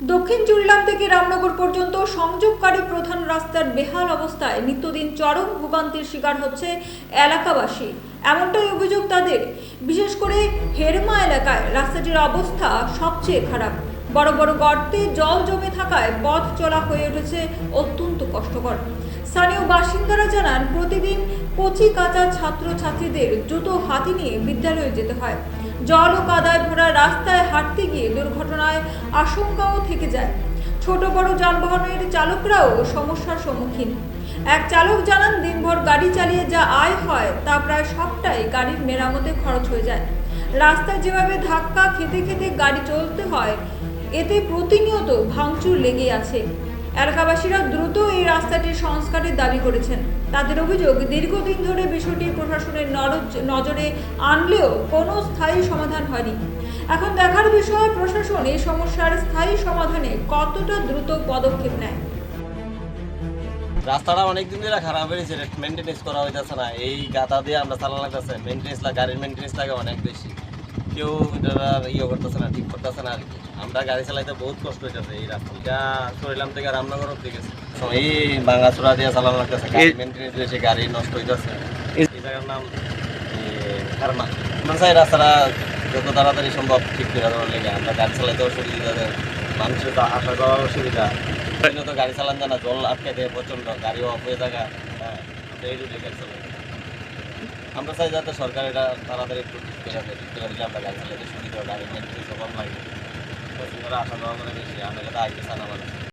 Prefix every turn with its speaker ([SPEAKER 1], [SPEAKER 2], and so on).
[SPEAKER 1] দক্ষিণ চুরিলাম থেকে রামনগর পর্যন্ত সংযোগকারী প্রধান রাস্তার বেহাল অবস্থায় নিত্যদিন চরম ভোগান্তির শিকার হচ্ছে এলাকাবাসী। এমনটাই অভিযোগ তাদের। বিশেষ করে হেরমা এলাকায় রাস্তাটির অবস্থা সবচেয়ে খারাপ। বড় বড় গর্তে জল জমে থাকায় পথ চলা হয়ে উঠেছে অত্যন্ত কষ্টকর। স্থানীয় বাসিন্দারা জানান, প্রতিদিন কচি কাঁচা ছাত্রছাত্রীদের জুতো হাতে নিয়ে বিদ্যালয়ে যেতে হয়। জল ও কাদায় ভরা রাস্তায় হাঁটতে গিয়ে দুর্ঘটনায় আশঙ্কাও থেকে যায়। ছোট বড় যানবাহনের চালকরাও সমস্যার সম্মুখীন। এক চালক জানান, দিনভর গাড়ি চালিয়ে যা আয় হয় তা প্রায় সবটাই গাড়ির মেরামতে খরচ হয়ে যায়। রাস্তায় যেভাবে ধাক্কা খেতে খেতে গাড়ি চলতে হয়, এতে প্রতিনিয়ত ভাঙচুর লেগে আছে। এলাকাবাসীরা দ্রুত এই রাস্তাটির সংস্কারের দাবি করেছেন। তাদের অভিযোগ, দীর্ঘদিন ধরে বিষয়টি প্রশাসনের নজরে আনলেও কোনো স্থায়ী সমাধান হয়নি। এখন দেখার বিষয় প্রশাসন এই সমস্যার স্থায়ী সমাধানে কতটা দ্রুত পদক্ষেপ নেয়।
[SPEAKER 2] রাস্তাটা অনেকদিন ধরে খারাপ হয়েছে, মেনটেনেন্স করা হইতেছে না। এই গাদা দিয়ে আমরা চালানো লাগতেছে, মেনটেনেন্স লাগে, গাড়ির মেনটেনেন্স লাগে অনেক বেশি। কেউ করতেছে না, ঠিক করতেছে না আর কি। আমরা গাড়ি চালাইতে বহুত কষ্ট হইতেছে। এই রাস্তাটা চুরিলাম থেকে রামনগর অব্দি গেছে, এই ভাঙাচোরা দিয়ে চালানো লাগতেছে, মেনটেনেন্স বেশি, গাড়ি নষ্ট হইতেছে। এই জায়গার নাম হেরমা। আমরা চাই রাস্তাটা যত তাড়াতাড়ি সম্ভব ঠিক করে দেওয়ার লেগে। আমরা গাড়ি চালাইতেও সুবিধা, মানুষের তো আসা যাওয়ার অসুবিধা। তো গাড়ি চালান যায় না, জল আটকে দেয় প্রচন্ড, গাড়িও অফ হয়ে থাকা। হ্যাঁ, এই রুটে গাড়ি চালাই। আমরা চাই যাতে সরকার এটা তাড়াতাড়ি একটু ঠিক করে দেয়। ঠিক করে দিলে আমরা গাড়ি চালাইতে সুবিধা, গাড়ি মেনটেন্স কম লাগে। আসা যাওয়া করে বেশি, আমরা এটা আইতে চান আমাদের।